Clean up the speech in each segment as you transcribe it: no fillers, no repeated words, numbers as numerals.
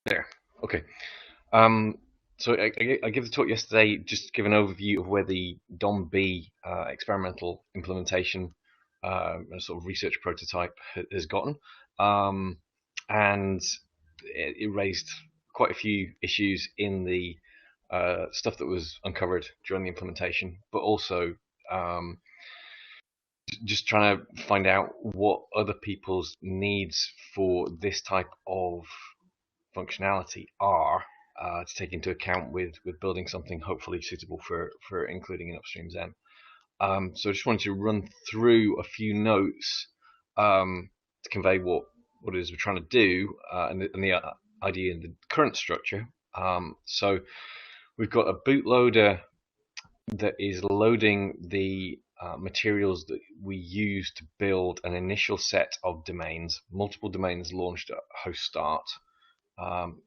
There. Okay. Um, so I gave the talk yesterday, just to give an overview of where the DomB experimental implementation and sort of research prototype has gotten, um, and it raised quite a few issues in the stuff that was uncovered during the implementation, but also um, just trying to find out what other people's needs for this type of functionality are to take into account with building something hopefully suitable for including in upstream Zen. So I just wanted to run through a few notes to convey what it is we're trying to do and the idea in the current structure. So we've got a bootloader that is loading the materials that we use to build an initial set of domains, multiple domains launched at host start.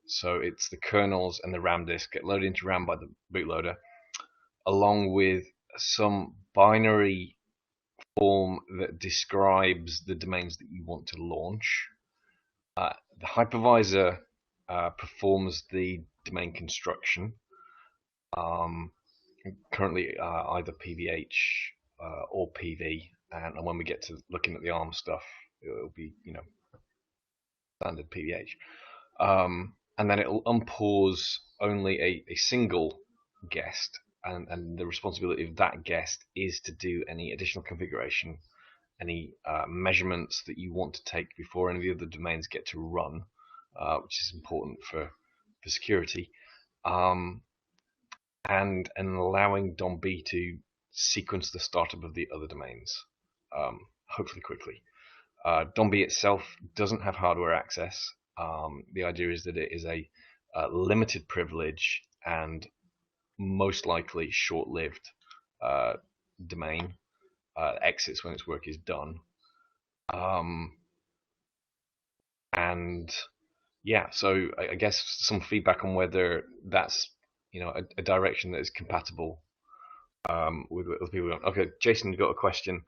So it's the kernels and the RAM disk get loaded into RAM by the bootloader, along with some binary form that describes the domains that you want to launch. The hypervisor performs the domain construction, um, currently either PVH or PV, and when we get to looking at the ARM stuff, it'll be standard PVH. And then it'll unpause only a single guest, and the responsibility of that guest is to do any additional configuration, any measurements that you want to take before any of the other domains get to run, which is important for security, um, and allowing DomB to sequence the startup of the other domains, hopefully quickly. DomB itself doesn't have hardware access. The idea is that it is a limited privilege and most likely short-lived uh, domain. Exits when its work is done. Um, and yeah, so I guess some feedback on whether that's a direction that is compatible with what people want. Okay, Jason, you got a question.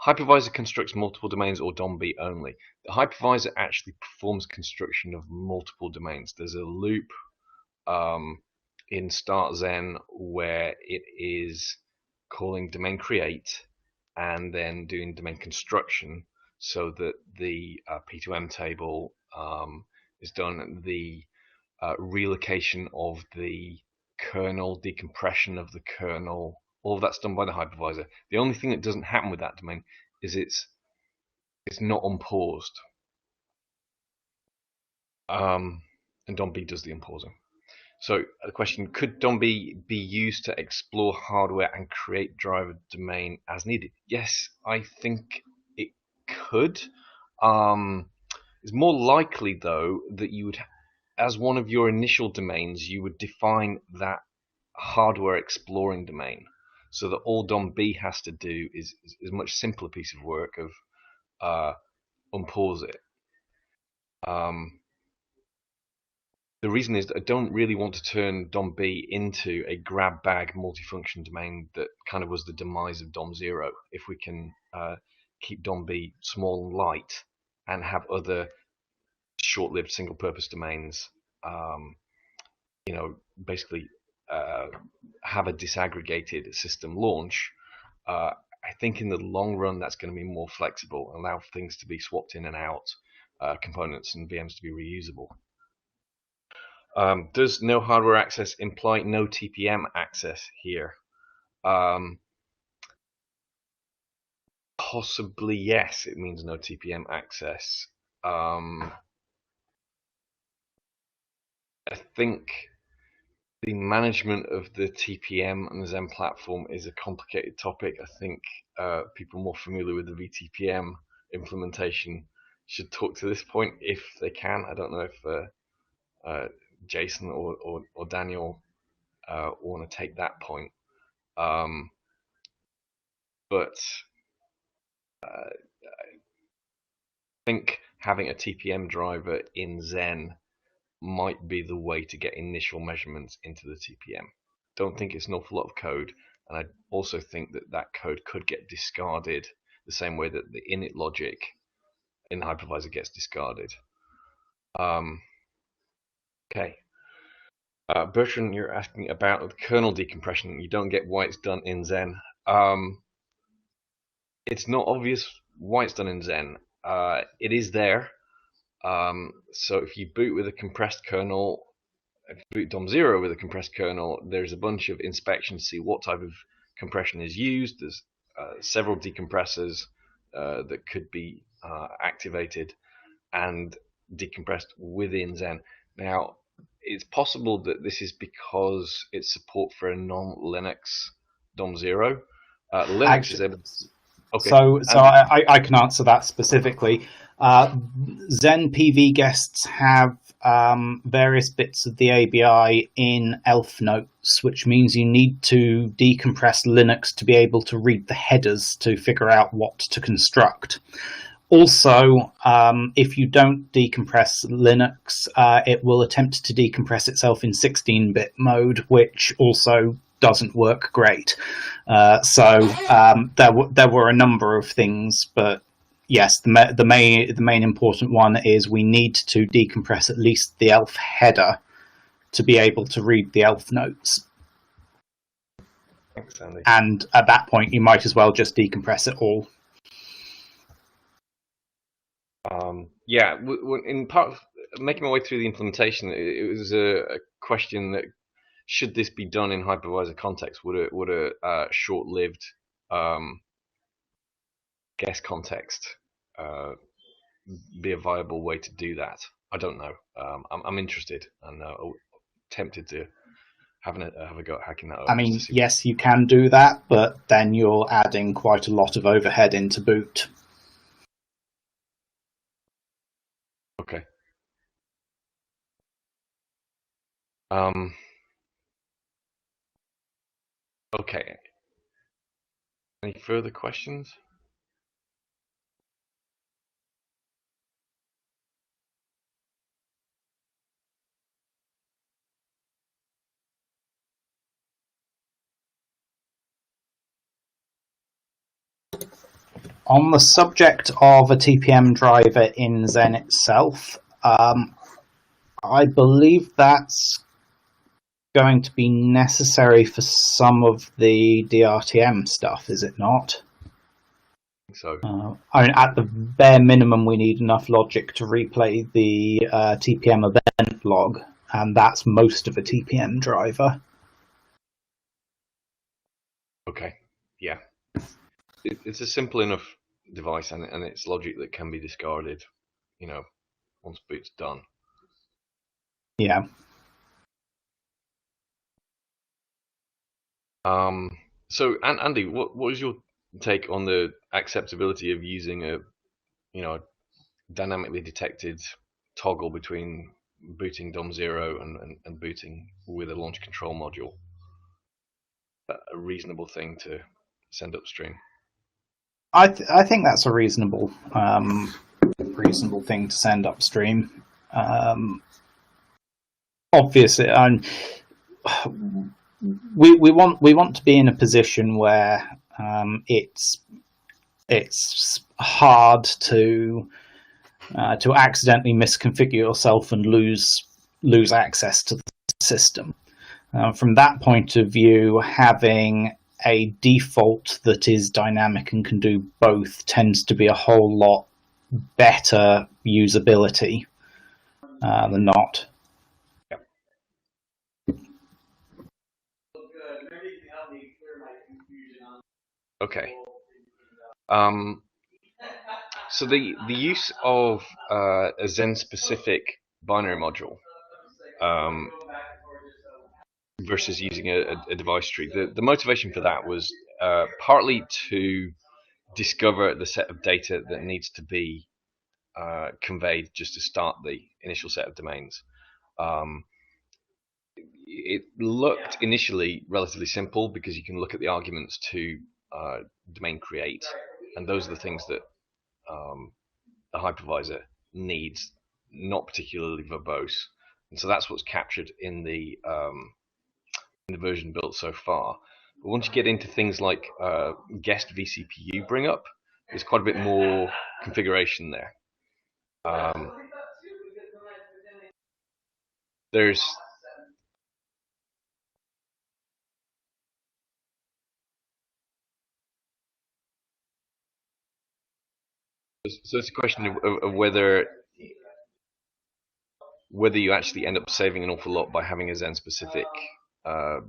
Hypervisor constructs multiple domains or DomB only. The hypervisor actually performs construction of multiple domains. There's a loop um, in Start Zen where it is calling domain create and then doing domain construction so that the P2M table is done, the relocation of the kernel, decompression of the kernel, all of that's done by the hypervisor. The only thing that doesn't happen with that domain is it's not unpaused. And DomB does the unpausing. So the question, could DomB be used to explore hardware and create driver domain as needed? Yes, I think it could. Um, it's more likely though that you would, as one of your initial domains, you would define that hardware exploring domain, so that all DomB has to do is a much simpler piece of work of unpause it. Um, the reason is that I don't really want to turn DomB into a grab bag multifunction domain that kind of was the demise of DOM0. If we can keep DomB small and light and have other short-lived single-purpose domains, um, basically have a disaggregated system launch, I think in the long run that's going to be more flexible, allow things to be swapped in and out, components and VMs to be reusable. Does no hardware access imply no TPM access here? Um, Possibly yes, it means no TPM access. I think the management of the TPM and the Zen platform is a complicated topic. I think people more familiar with the VTPM implementation should talk to this point if they can. I don't know if uh, Jason or Daniel want to take that point. Um, but I think having a TPM driver in Zen might be the way to get initial measurements into the TPM. Don't think it's an awful lot of code, and I also think that that code could get discarded the same way that the init logic in the hypervisor gets discarded. Um, Okay. Bertrand, you're asking about the kernel decompression. You don't get why it's done in Zen. It's not obvious why it's done in Zen. It is there. So if you boot with a compressed kernel, if you boot DOM0 with a compressed kernel, there's a bunch of inspections to see what type of compression is used. There's several decompressors that could be activated and decompressed within Zen. Now, it's possible that this is because it's support for a non-Linux DOM0. Linux is Actually, able. Okay, so Andy. I can answer that specifically. Zen PV guests have various bits of the ABI in ELF notes, which means you need to decompress Linux to be able to read the headers to figure out what to construct. Also, if you don't decompress Linux, it will attempt to decompress itself in 16-bit mode, which also doesn't work great. There were a number of things, but yes, the main important one is we need to decompress at least the ELF header to be able to read the ELF notes. Thanks, Andy. And at that point, you might as well just decompress it all. Yeah, in part of making my way through the implementation, it was a question that should this be done in hypervisor context? Would a short-lived guest context be a viable way to do that? I don't know. I'm interested and tempted to have a go at hacking that up. I mean, yes, you can do that, but then you're adding quite a lot of overhead into boot. Okay. Okay. Any further questions? On the subject of a TPM driver in Zen itself, I believe that's going to be necessary for some of the DRTM stuff, is it not? So, I mean, at the bare minimum, we need enough logic to replay the TPM event log, and that's most of a TPM driver. okay, yeah, it's a simple enough device, and it's logic that can be discarded, once boot's done. Yeah. So, Andy, what was your take on the acceptability of using a dynamically detected toggle between booting DOM0 and booting with a launch control module? A reasonable thing to send upstream? I think that's a reasonable thing to send upstream. Obviously, we want to be in a position where it's hard to accidentally misconfigure yourself and lose access to the system. From that point of view, having a default that is dynamic and can do both tends to be a whole lot better usability than not. Okay. So the use of a Zen-specific binary module versus using a device tree, the motivation for that was partly to discover the set of data that needs to be conveyed just to start the initial set of domains. It looked initially relatively simple because you can look at the arguments to domain create, and those are the things that a hypervisor needs, not particularly verbose, and so that's what's captured in the version built so far. But once you get into things like guest vCPU bring up, there's quite a bit more configuration there. there's so it's a question of whether you actually end up saving an awful lot by having a Zen specific uh,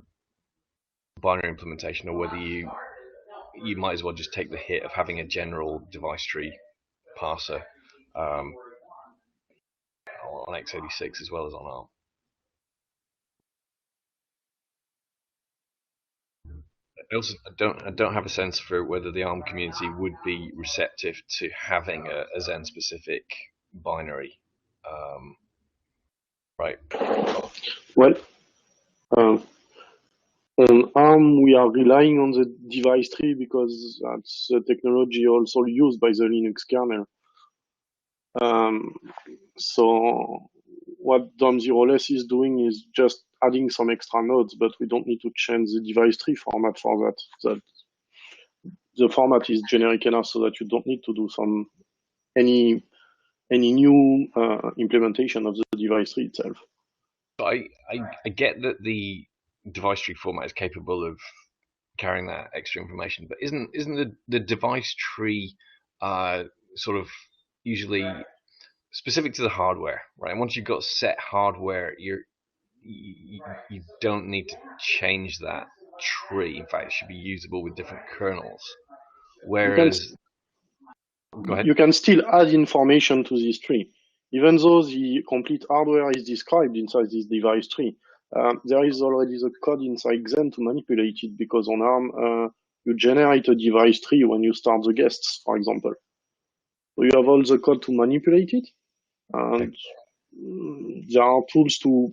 binary implementation, or whether you might as well just take the hit of having a general device tree parser um, on x86 as well as on ARM. I don't have a sense for whether the ARM community would be receptive to having a Zen specific binary. Right. Well, on ARM, we are relying on the device tree because that's a technology also used by the Linux kernel. So what DOM 0less is doing is just adding some extra nodes, but we don't need to change the device tree format for that. The format is generic enough so that you don't need to do any new implementation of the device tree itself. I get that the device tree format is capable of carrying that extra information, but isn't the device tree sort of usually specific to the hardware, right? And once you've got set hardware, you don't need to change that tree. In fact, it should be usable with different kernels. Whereas, go ahead. You can still add information to this tree. Even though the complete hardware is described inside this device tree, there is already the code inside Xen to manipulate it, because on ARM, you generate a device tree when you start the guests, for example. So you have all the code to manipulate it. And there are tools to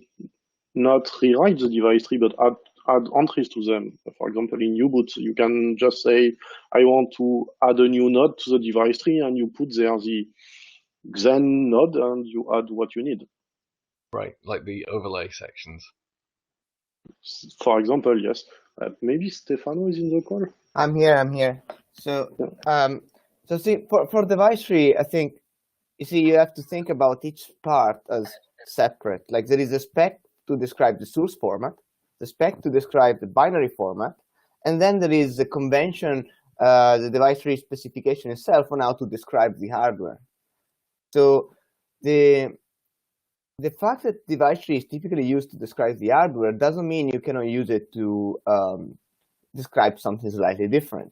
not rewrite the device tree, but add entries to them. For example, in U-boot, you can just say, I want to add a new node to the device tree, and you put there the Xen node, and you add what you need. Right, like the overlay sections. For example, yes. Maybe Stefano is in the call? I'm here. So, so see, for device tree, I think, you have to think about each part as separate. Like there is a spec to describe the source format, the spec to describe the binary format, and then there is the convention, the device tree specification itself on how to describe the hardware. So the fact that device tree is typically used to describe the hardware doesn't mean you cannot use it to describe something slightly different.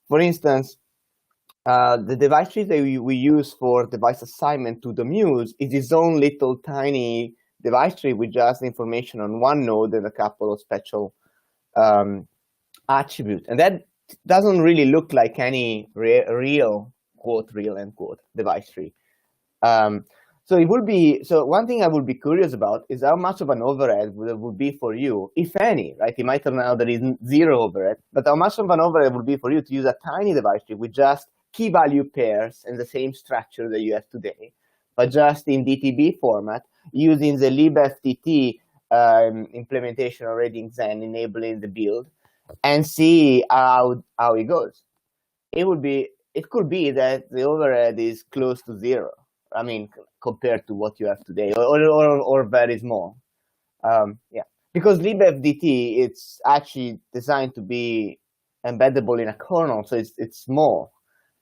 For instance, the device tree that we use for device assignment to the Muse is its own little tiny device tree with just information on one node and a couple of special attributes. And that doesn't really look like any real, quote, real, end quote, device tree. So it would be, so one thing I would be curious about is how much of an overhead would be for you, if any, right? It might turn out there is zero overhead, but how much of an overhead would be for you to use a tiny device tree with just key value pairs and the same structure that you have today, but just in DTB format, using the libftt implementation already in Xen, enabling the build, and see how it goes. It could be that the overhead is close to zero. I mean, compared to what you have today, or very small. Yeah, because libftt, it's actually designed to be embeddable in a kernel, so it's small.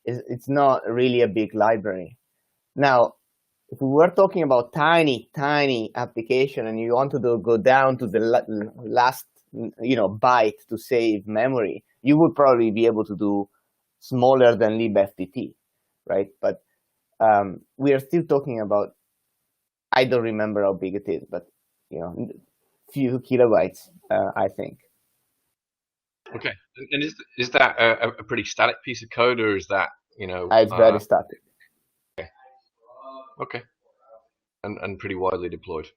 It's not really a big library. Now, if we were talking about tiny application, and you want to go down to the last, byte to save memory, you would probably be able to do smaller than libftt, right? But we are still talking about, I don't remember how big it is, but few kilobytes, I think. Okay, and is that a pretty static piece of code, or is that It's very static. Okay, and pretty widely deployed.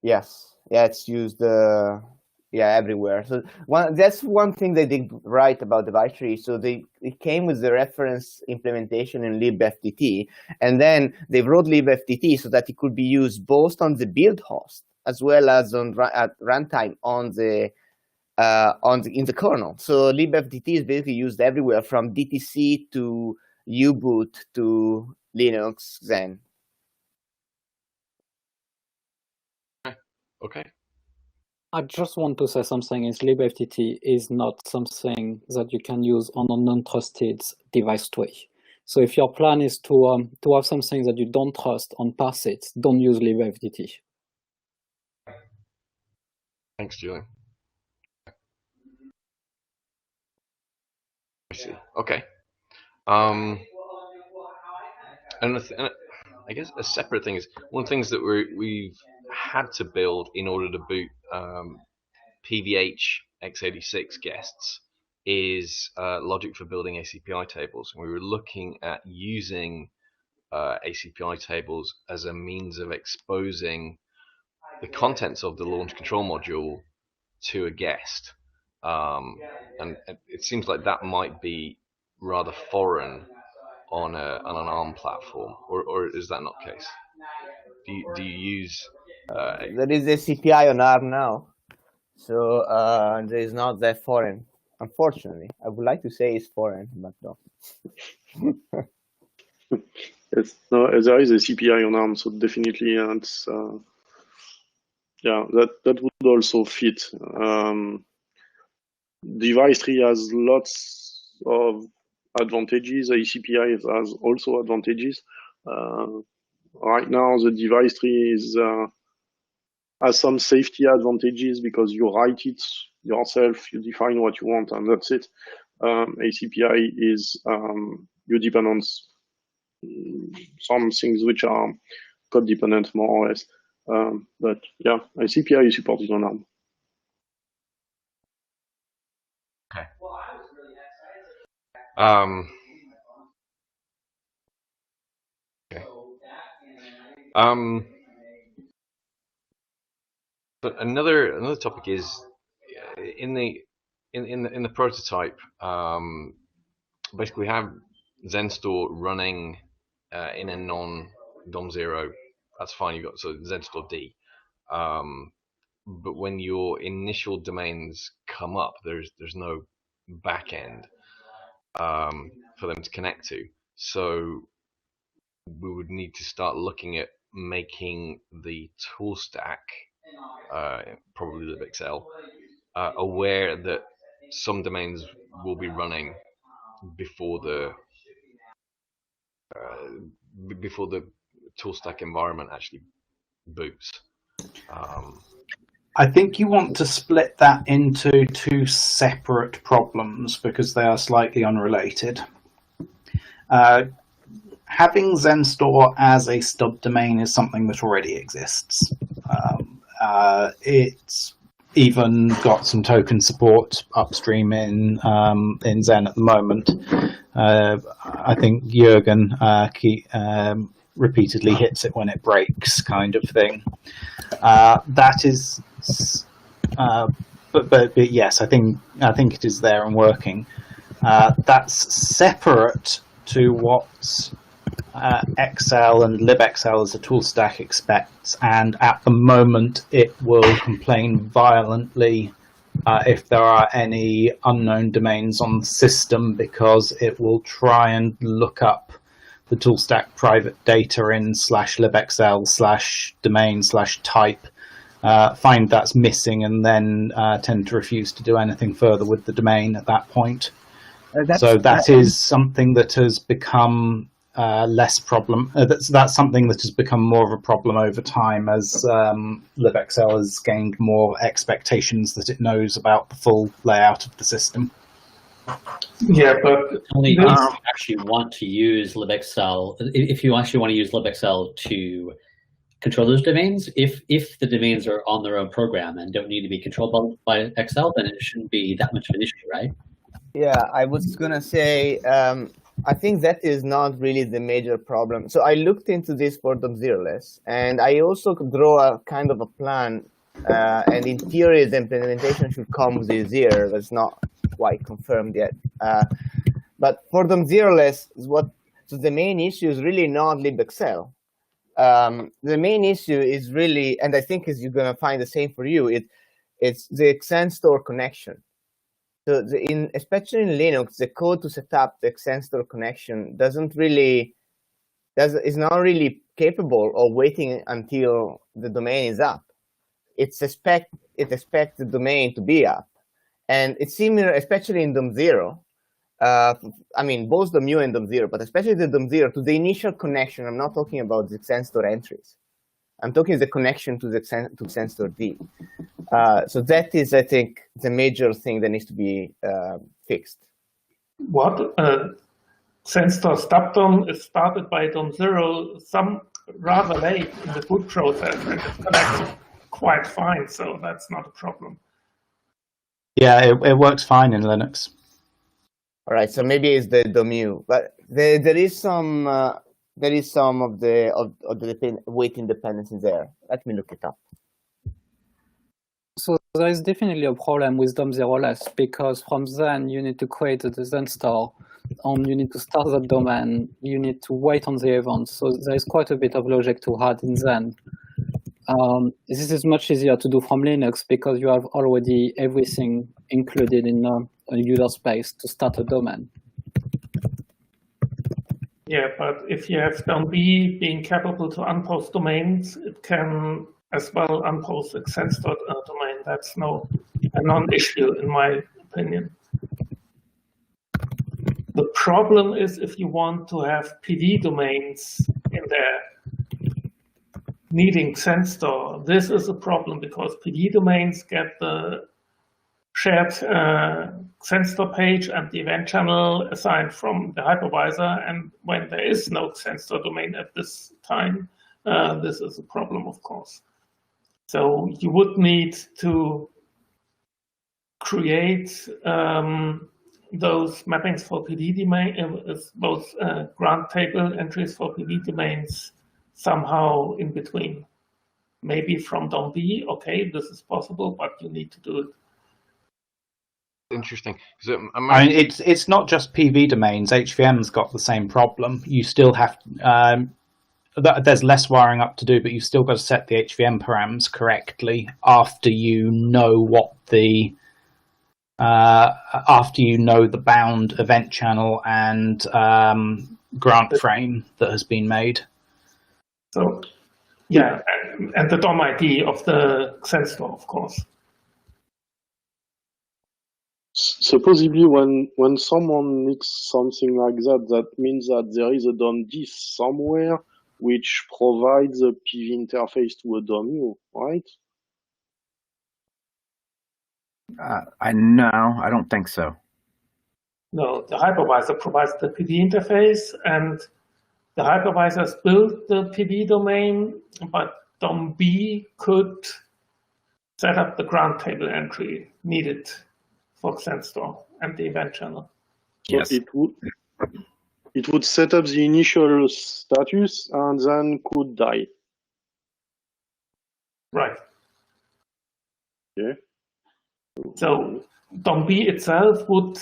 Yes, yeah, it's used everywhere. So that's one thing they did right about device tree. So it came with the reference implementation in libftt, and then they wrote libftt so that it could be used both on the build host as well as at runtime in the kernel. So libftt is basically used everywhere, from DTC to U-boot to Linux Xen. Okay. I just want to say something is libFTT is not something that you can use on a non-trusted device tree. So if your plan is to have something that you don't trust on parsits, don't use libFTT. Thanks, Julian. I see. Okay. And I guess a separate thing is one of the things that we've had to build in order to boot PVH x86 guests is logic for building ACPI tables. We were looking at using ACPI tables as a means of exposing the contents of the launch control module to a guest. And it seems like that might be rather foreign on an ARM platform, or is that not the case? Do you use? There is a CPI on ARM now, so there is not that foreign. Unfortunately, I would like to say it's foreign, but no. Yes, no, there is a CPI on ARM, so definitely, and yeah, that would also fit. Device tree has lots of advantages. ACPI has also advantages. Right now, the device tree has some safety advantages because you write it yourself, you define what you want, and that's it. ACPI is you depend on some things which are code dependent, more or less. But yeah, ACPI is supported on ARM. Okay. But another topic is in the prototype. Basically, we have XenStore running in a non-DOM0. That's fine. You got so XenStore D. But when your initial domains come up, there's no backend for them to connect to. So we would need to start looking at making the tool stack, probably libxl, aware that some domains will be running before the tool stack environment actually boots. I think you want to split that into two separate problems because they are slightly unrelated. Having XenStore as a stub domain is something that already exists. It's even got some token support upstream in Zen at the moment. I think Jürgen repeatedly hits it when it breaks, kind of thing. That is, but yes, I think it is there and working. That's separate to what XL and libxl as a tool stack expects, and at the moment it will complain violently if there are any unknown domains on the system, because it will try and look up the tool stack private data in /libxl/domain/type, find that's missing, and then tend to refuse to do anything further with the domain at that point. So that is something that has become less problem. That's something that has become more of a problem over time as libxl has gained more expectations that it knows about the full layout of the system. Yeah, but only if you actually want to use libxl, if you actually want to use libxl to control those domains, if the domains are on their own program and don't need to be controlled by XL, then it shouldn't be that much of an issue, right? Yeah, I was gonna say, I think that is not really the major problem. So I looked into this for DOM0less, and I also draw a kind of a plan, and in theory the implementation should come this year. That's not quite confirmed yet. But for DOM0less, so the main issue is really not libxl. The main issue is really, and I think you're gonna find the same for you, it's the XenStore connection. So especially in Linux, the code to set up the XenStore connection is not really capable of waiting until the domain is up. it expects the domain to be up. And it's similar, especially in DOM0. I mean, both DOM-U and DOM0, but especially the DOM0 to the initial connection. I'm not talking about the Xenstore entries. I'm talking the connection to the Xenstore D. So that is, I think, the major thing that needs to be fixed. What? Xenstore stub-DOM is started by DOM0 some rather late in the boot process, and it's connected quite fine, so that's not a problem. Yeah, it works fine in Linux. All right, so maybe it's the DOM-U, but there is some of the waiting dependencies there. Let me look it up. So there is definitely a problem with DOM0less, because from then you need to create the Xenstore, and you need to start that domain, you need to wait on the events. So there is quite a bit of logic to add in Zen. This is much easier to do from Linux because you have already everything included in a user space to start a domain. Yeah, but if you have DomB being capable to unpost domains, it can as well unpost a Xenstore domain. That's a non-issue in my opinion. The problem is if you want to have PD domains in there needing Xenstore, this is a problem because PD domains get the shared Xenstore page and the event channel assigned from the hypervisor, and when there is no Xenstore domain at this time, this is a problem, of course. So you would need to create those mappings for PD domain, those grant table entries for PD domains somehow in between. Maybe from DomB, okay, this is possible, but you need to do it. Interesting. I mean, it's not just PV domains. HVM's got the same problem. You still have there's less wiring up to do, but you've still got to set the HVM params correctly after you know what the bound event channel and grant frame that has been made. So, yeah, and the DOM ID of the Xenstore, of course. Supposedly, when someone needs something like that, that means that there is a DOMD somewhere which provides a PV interface to a DOM-U, right? No, I don't think so. No, the hypervisor provides the PV interface, and the hypervisors build the PV domain, but DomB could set up the grant table entry needed for Xenstore and the event channel. So Yes. It would set up the initial status and then could die. Right. Yeah. So DomB itself would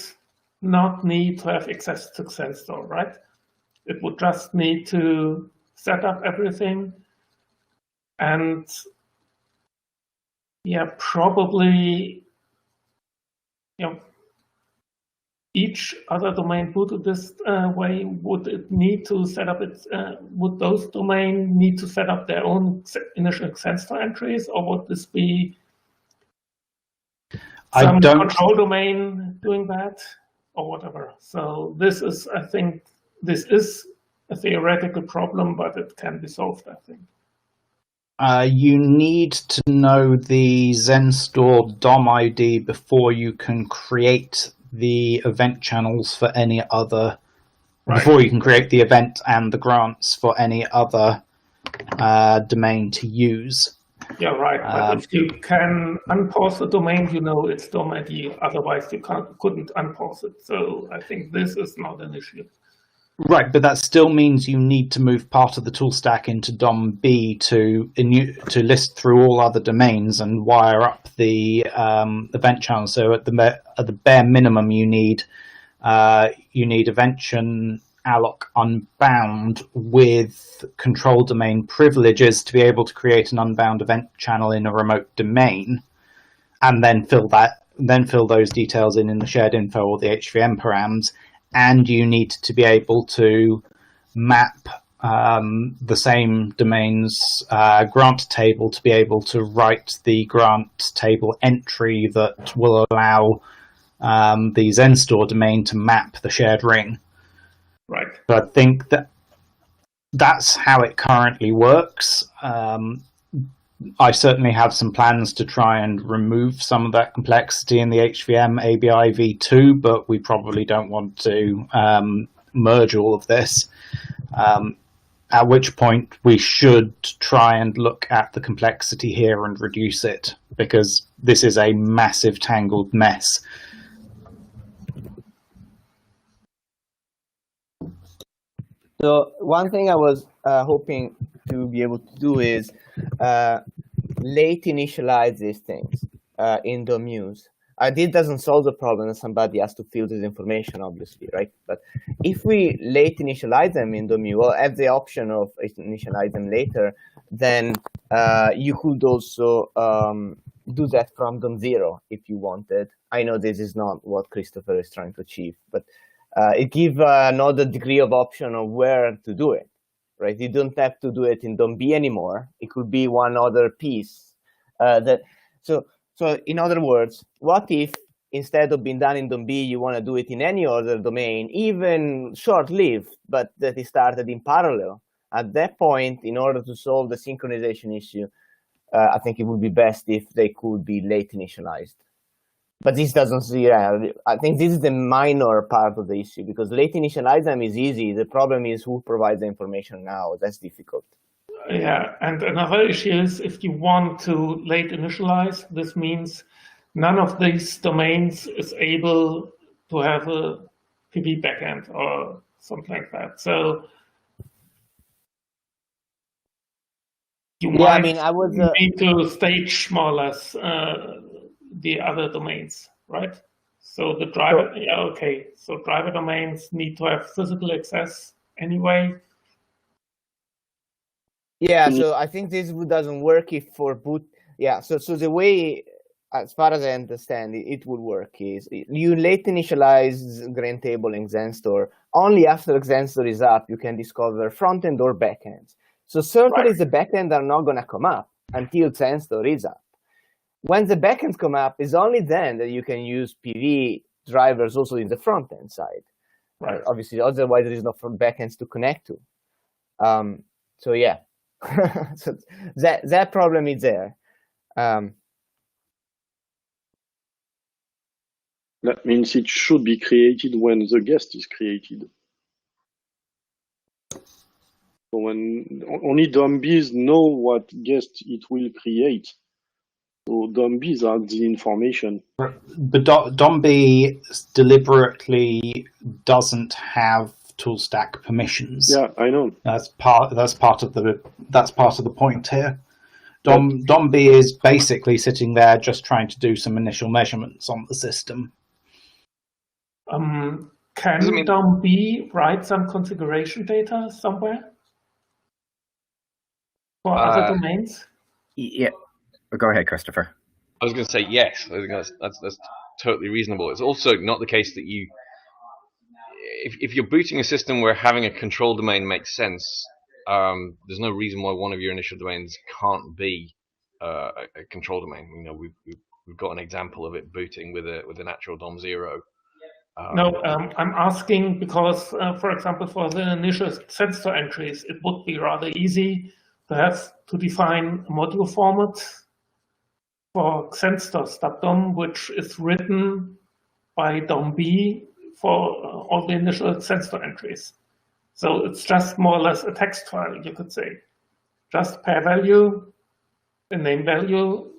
not need to have access to Xenstore, right? It would just need to set up everything, and yeah, probably, you know, each other domain booted this way, would it need to set up its, would those domains need to set up their own initial Xenstore entries, or would this be some control domain doing that, or whatever? So this is, I think, this is a theoretical problem, but it can be solved, I think. You need to know the Xenstore DOM ID before you can create the event channels for any other, before you can create the event and the grants for any other domain to use. Yeah, right. But if you can unpause the domain, you know it's DOM ID. Otherwise, you couldn't unpause it. So I think this is not an issue. Right, but that still means you need to move part of the tool stack into DomB to list through all other domains and wire up the event channel. So at the bare minimum, you need evention alloc unbound with control domain privileges to be able to create an unbound event channel in a remote domain, and then fill those details in the shared info or the HVM params. And you need to be able to map the same domain's grant table to be able to write the grant table entry that will allow the XenStore domain to map the shared ring. Right. So I think that's how it currently works. I certainly have some plans to try and remove some of that complexity in the HVM ABI v2, but we probably don't want to merge all of this. At which point we should try and look at the complexity here and reduce it, because this is a massive tangled mess. So one thing I was hoping to be able to do is late initialize these things in DomUse. This doesn't solve the problem, and somebody has to fill this information, obviously, right? But if we late initialize them in DomUse, or have the option of initialize them later, then you could also do that from DOM0 if you wanted. I know this is not what Christopher is trying to achieve, but it gives another degree of option of where to do it, right? You don't have to do it in DomB anymore. It could be one other piece. So in other words, what if instead of being done in DomB, you want to do it in any other domain, even short-lived, but that is started in parallel? At that point, in order to solve the synchronization issue, I think it would be best if they could be late initialized. But this doesn't see. I think this is the minor part of the issue, because late initialize them is easy. The problem is who provides the information now. That's difficult. Yeah, and another issue is if you want to late initialize, this means none of these domains is able to have a PV backend or something like that. So you might need to stage more or less the other domains, right? So the driver, So driver domains need to have physical access anyway. Yeah, so I think this doesn't work if for boot. Yeah, so the way, as far as I understand it, it would work is you late initialize grain table in XenStore. Only after XenStore is up, you can discover front end or back ends. So certainly the back end are not going to come up until XenStore is up. When the backends come up, it's only then that you can use PV drivers also in the front end side. Right. Obviously, otherwise there is no front backends to connect to. So yeah. So that problem is there. That means it should be created when the guest is created. So when only DomBs know what guest it will create. So DomBs are the information. But DomB deliberately doesn't have tool stack permissions. Yeah, I know. That's part of the point here. DomB is basically sitting there just trying to do some initial measurements on the system. Can DomB write some configuration data somewhere for other domains? Yeah. Go ahead, Christopher. I was going to say yes. I think that's totally reasonable. It's also not the case that you, if you're booting a system where having a control domain makes sense, there's no reason why one of your initial domains can't be a control domain. You know, we've got an example of it booting with a natural DOM0. No, I'm asking because, for example, for the initial XenStore entries, it would be rather easy to have to define a module format for XenStore stubdom, which is written by DomB for all the initial XenStore entries. So it's just more or less a text file, you could say. Just pair value, the name value.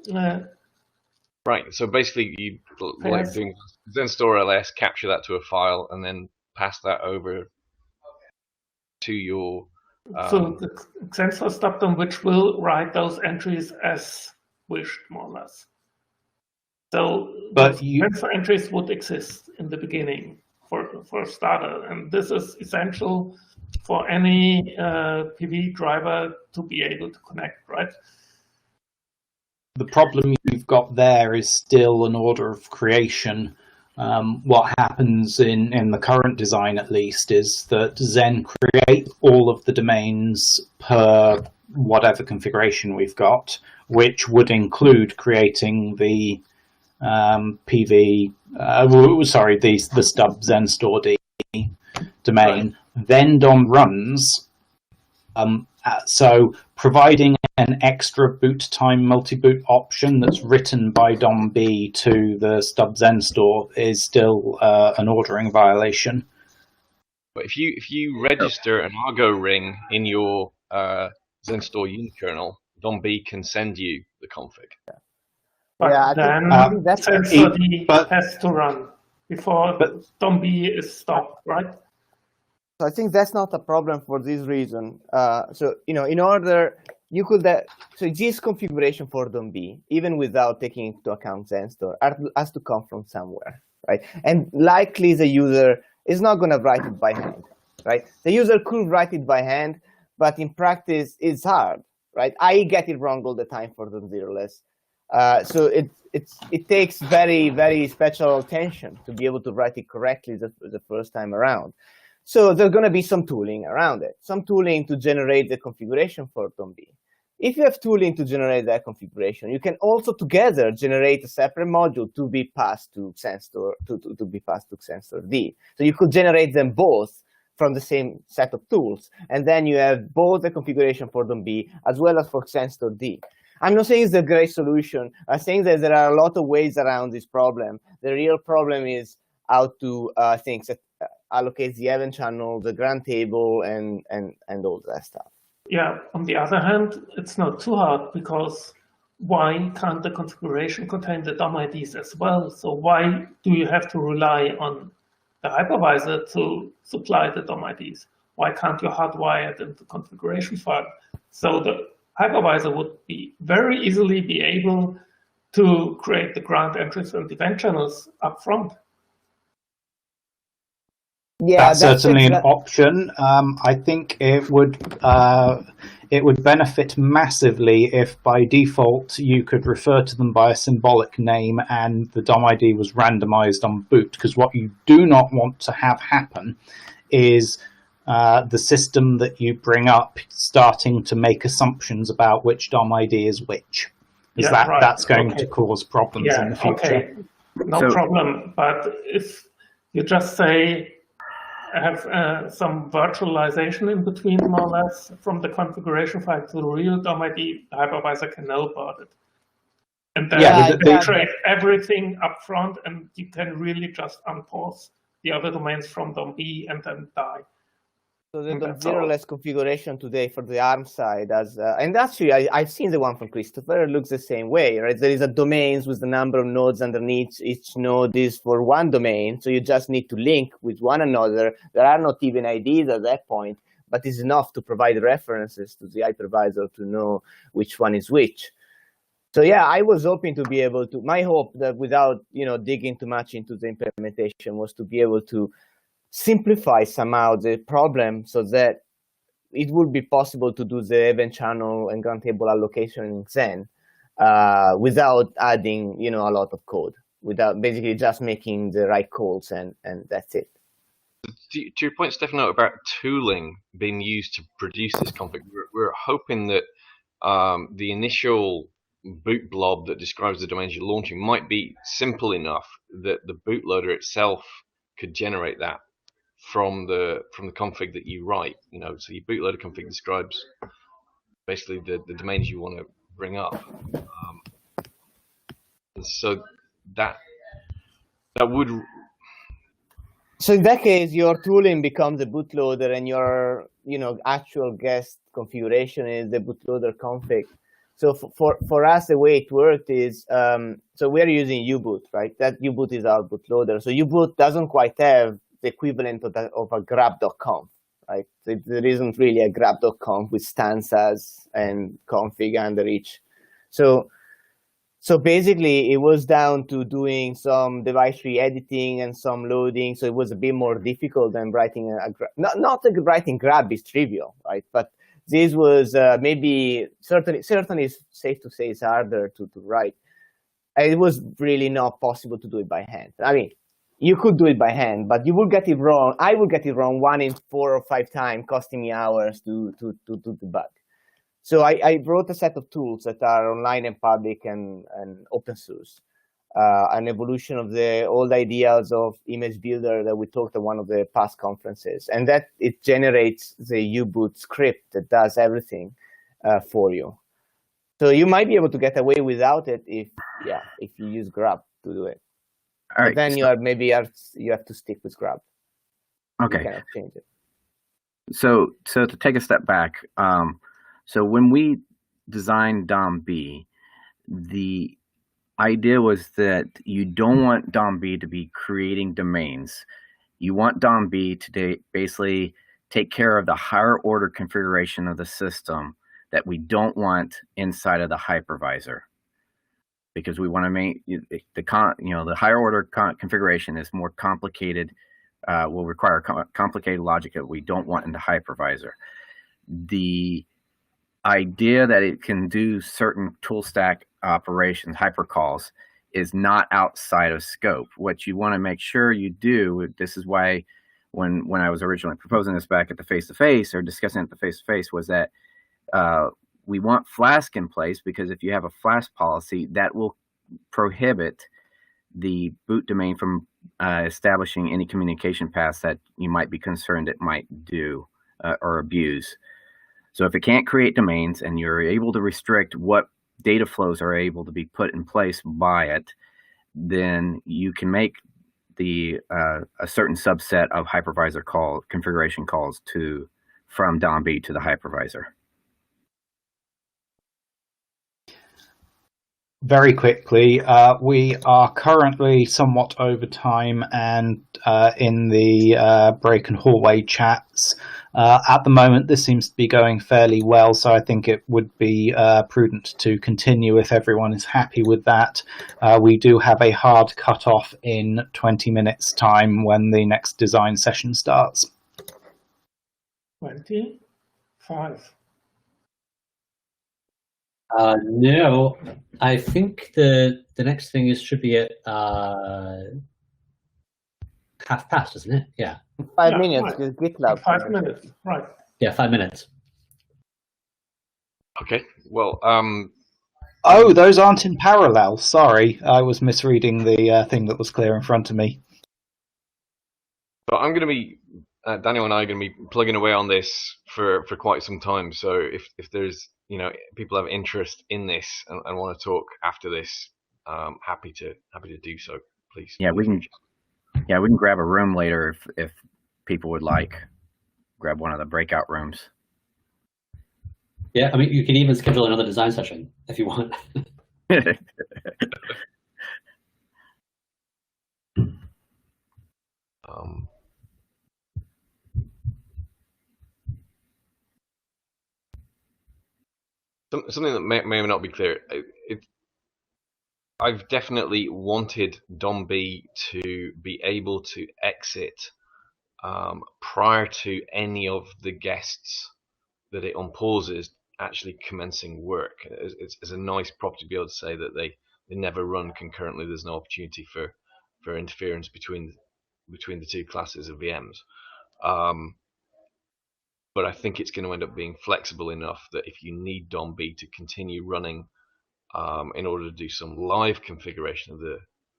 Right, so basically you like doing XenStore ls, capture that to a file, and then pass that over to your... So the XenStore stubdom, which will write those entries as wished, more or less. So the XenStore entries would exist in the beginning for a starter, and this is essential for any PV driver to be able to connect, right? The problem you've got there is still an order of creation what happens in the current design, at least, is that Zen create all of the domains per whatever configuration we've got, which would include creating the PV, the stub Zen store D domain. Right. Then DOM runs. So providing an extra boot time multi-boot option that's written by DomB to the stub Zen store is still an ordering violation. But if you register an Argo ring in your Zen store unikernel, DomB can send you the config. But yeah, then sensor D has to run before DomB is stopped, right? So I think that's not a problem for this reason. So in order you could so this configuration for DomB, even without taking into account ZenStore, has to come from somewhere, right? And likely the user is not going to write it by hand, right? The user could write it by hand, but in practice it's hard, right? I get it wrong all the time for DOM zeroless. So it takes very, very special attention to be able to write it correctly the first time around. So there's going to be some tooling around it, some tooling to generate the configuration for DomB. If you have tooling to generate that configuration, you can also together generate a separate module to be passed to ZenStore, to be passed to ZenStore D. So you could generate them both from the same set of tools, and then you have both the configuration for DomB as well as for ZenStore D. I'm not saying it's a great solution. I'm saying that there are a lot of ways around this problem. The real problem is how to allocate the event channel, the grant table, and all that stuff. Yeah, on the other hand, it's not too hard, because why can't the configuration contain the DOM IDs as well? So why do you have to rely on the hypervisor to supply the DOM IDs? Why can't you hardwire it into the configuration file? So the hypervisor would be very easily be able to create the grant entries and event channels up front. Yeah, that's certainly an option. I think it would benefit massively if by default you could refer to them by a symbolic name and the DOM ID was randomized on boot, because what you do not want to have happen is the system that you bring up starting to make assumptions about which DOM ID is which. Because that's going to cause problems in the future. Okay. No problem. But if you just say, have some virtualization in between, more or less, from the configuration file to the real DOM ID, the hypervisor can know about it. And then they create everything up front, and you can really just unpause the other domains from DomB and then die. So the DOM zeroless configuration today for the ARM side, and actually I've seen the one from Christopher. It looks the same way, right? There is a domains with the number of nodes underneath. Each node is for one domain, so you just need to link with one another. There are not even IDs at that point, but it's enough to provide references to the hypervisor to know which one is which. So yeah, I was hoping to be able to. My hope that without digging too much into the implementation was to be able to simplify somehow the problem so that it would be possible to do the event channel and grant table allocation in Zen without adding a lot of code, without basically just making the right calls and that's it. To your point, Stefano, about tooling being used to produce this config, we're hoping that the initial boot blob that describes the domains you're launching might be simple enough that the bootloader itself could generate that from the config that you write. So your bootloader config describes basically the domains you want to bring up. So that would. So in that case, your tooling becomes the bootloader, and your actual guest configuration is the bootloader config. So for us, the way it worked is so we're using U-boot, right? That U-boot is our bootloader. So U-boot doesn't quite have the equivalent of a grab.conf, right? There isn't really a grab.conf with stanzas and config under each. So basically, it was down to doing some device tree editing and some loading. So it was a bit more difficult than writing not that writing grab is trivial, right? But this was maybe certainly safe to say it's harder to write. And it was really not possible to do it by hand. I mean, you could do it by hand, but you will get it wrong. I will get it wrong 1 in 4 or 5 times, costing me hours to debug. So I wrote a set of tools that are online and public and open source. An evolution of the old ideas of image builder that we talked at one of the past conferences, and that it generates the U-boot script that does everything for you. So you might be able to get away without it if you use grub to do it. All right. But then you have to stick with grub. Okay. You cannot change it. So to take a step back, so when we designed DomB, the idea was that you don't want DomB to be creating domains. You want DomB to basically take care of the higher order configuration of the system that we don't want inside of the hypervisor, because we want to make the higher order configuration is more complicated, will require complicated logic that we don't want in the hypervisor. The idea that it can do certain tool stack operations, hypercalls, is not outside of scope. What you want to make sure you do, this is why when I was originally proposing this back at the face-to-face or discussing it at the face-to-face, was that we want Flask in place, because if you have a Flask policy, that will prohibit the boot domain from establishing any communication paths that you might be concerned it might do or abuse. So if it can't create domains and you're able to restrict what data flows are able to be put in place by it, then you can make the a certain subset of hypervisor configuration calls from DomB to the hypervisor. Very quickly, we are currently somewhat over time, and in the break and hallway chats, at the moment this seems to be going fairly well, so I think it would be prudent to continue if everyone is happy with that. We do have a hard cutoff in 20 minutes time when the next design session starts. 25. No, I think the next thing should be at 1/2 isn't it? Yeah. 5 minutes, Right. because GitLab. 5 minutes, right. Yeah, 5 minutes. Okay. Well, Oh, those aren't in parallel. Sorry, I was misreading the thing that was clear in front of me. but I'm going to be Daniel and I are going to be plugging away on this for quite some time. So if there's people have interest in this and want to talk after this, happy to do so. Please. Yeah, we can grab a room later if people would like. Grab one of the breakout rooms. Yeah, I mean, you can even schedule another design session if you want. Something that may not be clear. I've definitely wanted DomB to be able to exit prior to any of the guests that it unpauses actually commencing work. It's a nice prop to be able to say that they never run concurrently. There's no opportunity for interference between the two classes of VMs. But I think it's going to end up being flexible enough that if you need DomB to continue running in order to do some live configuration of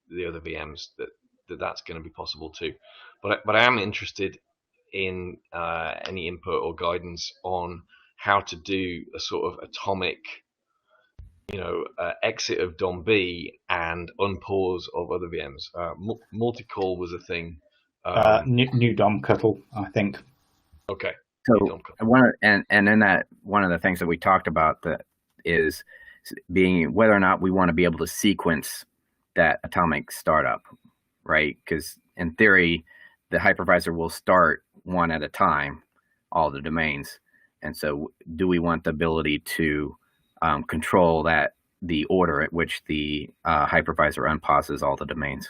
the other VMs, that's going to be possible too. But I am interested in any input or guidance on how to do a sort of atomic, exit of DomB and unpause of other VMs. Multi-call was a thing. New DOM Cuttle, I think. Okay. So in that, one of the things that we talked about that is being whether or not we want to be able to sequence that atomic startup, right? Because in theory, the hypervisor will start one at a time, all the domains. And so do we want the ability to control the order at which the hypervisor unpauses all the domains?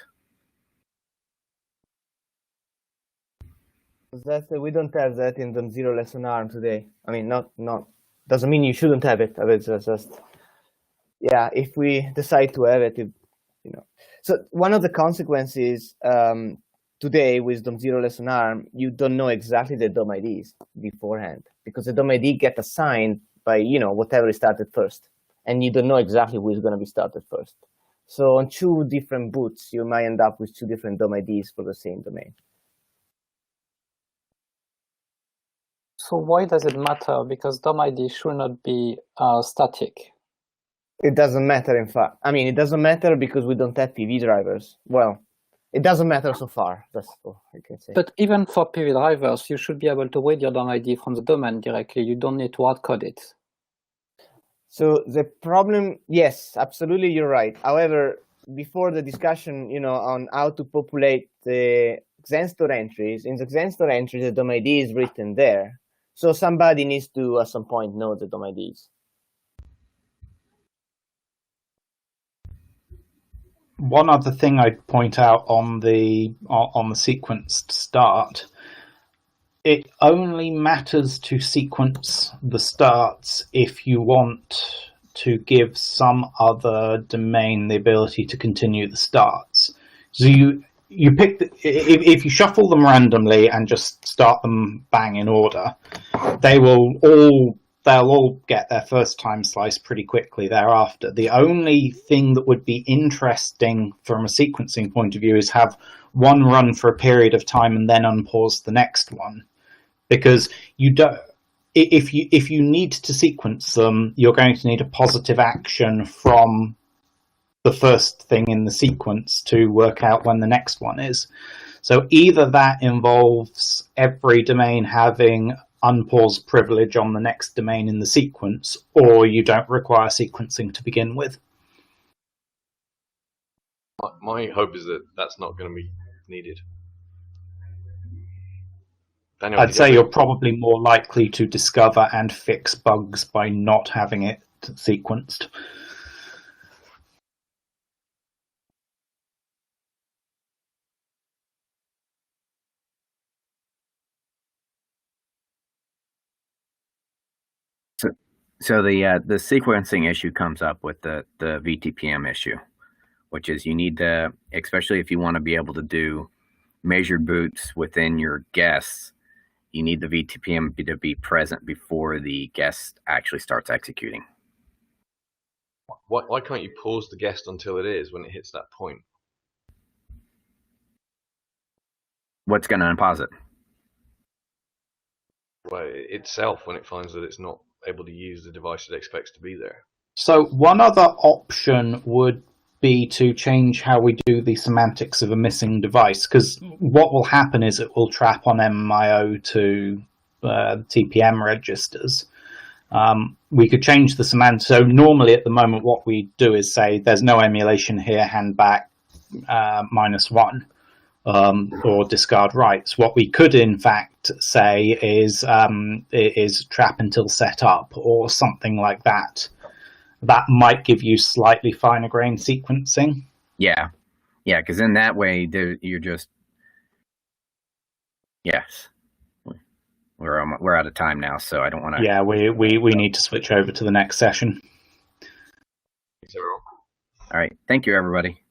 We don't have that in the zero lesson ARM today. I mean, not doesn't mean you shouldn't have it. It's just, if we decide to have it, So one of the consequences today with DOM0 less on ARM, you don't know exactly the DOM IDs beforehand, because the DOM ID get assigned by whatever is started first, and you don't know exactly who is going to be started first. So on 2 different boots, you might end up with 2 different DOM IDs for the same domain. So why does it matter? Because DOM ID should not be static. It doesn't matter, in fact. I mean, it doesn't matter because we don't have PV drivers. Well, it doesn't matter so far. That's all I can say. But even for PV drivers, you should be able to read your DOM ID from the domain directly. You don't need to hardcode it. So the problem, yes, absolutely, you're right. However, before the discussion, on how to populate the Xenstore entries, in the Xenstore entries, the DOM ID is written there. So somebody needs to, at some point, know the DOM IDs. One other thing I'd point out on the sequenced start, it only matters to sequence the starts if you want to give some other domain the ability to continue the starts. So you pick if you shuffle them randomly and just start them bang in order, they'll all get their first time slice pretty quickly thereafter. The only thing that would be interesting from a sequencing point of view is have one run for a period of time and then unpause the next one, because you don't. If you need to sequence them, you're going to need a positive action from the first thing in the sequence to work out when the next one is. So either that involves every domain having unpause privilege on the next domain in the sequence, or you don't require sequencing to begin with. My hope is that that's not going to be needed. Daniel, I'd say you're probably more likely to discover and fix bugs by not having it sequenced. So the sequencing issue comes up with the VTPM issue, which is you need to, especially if you want to be able to do measured boots within your guests, you need the VTPM to be present before the guest actually starts executing. Why can't you pause the guest until it is when it hits that point? What's going to unpause it? Well, itself, when it finds that it's not able to use the device it expects to be there. So one other option would be to change how we do the semantics of a missing device, because what will happen is it will trap on MMIO to TPM registers. We could change the semantics. So normally at the moment what we do is say there's no emulation here, hand back -1. Or discard writes. What we could in fact say is trap until set up or something like that. That might give you slightly finer grained sequencing. Yeah, because in that way you're just yes. We're out of time now, so I don't want to. Yeah, we need to switch over to the next session. Thanks, everyone. All right, thank you, everybody.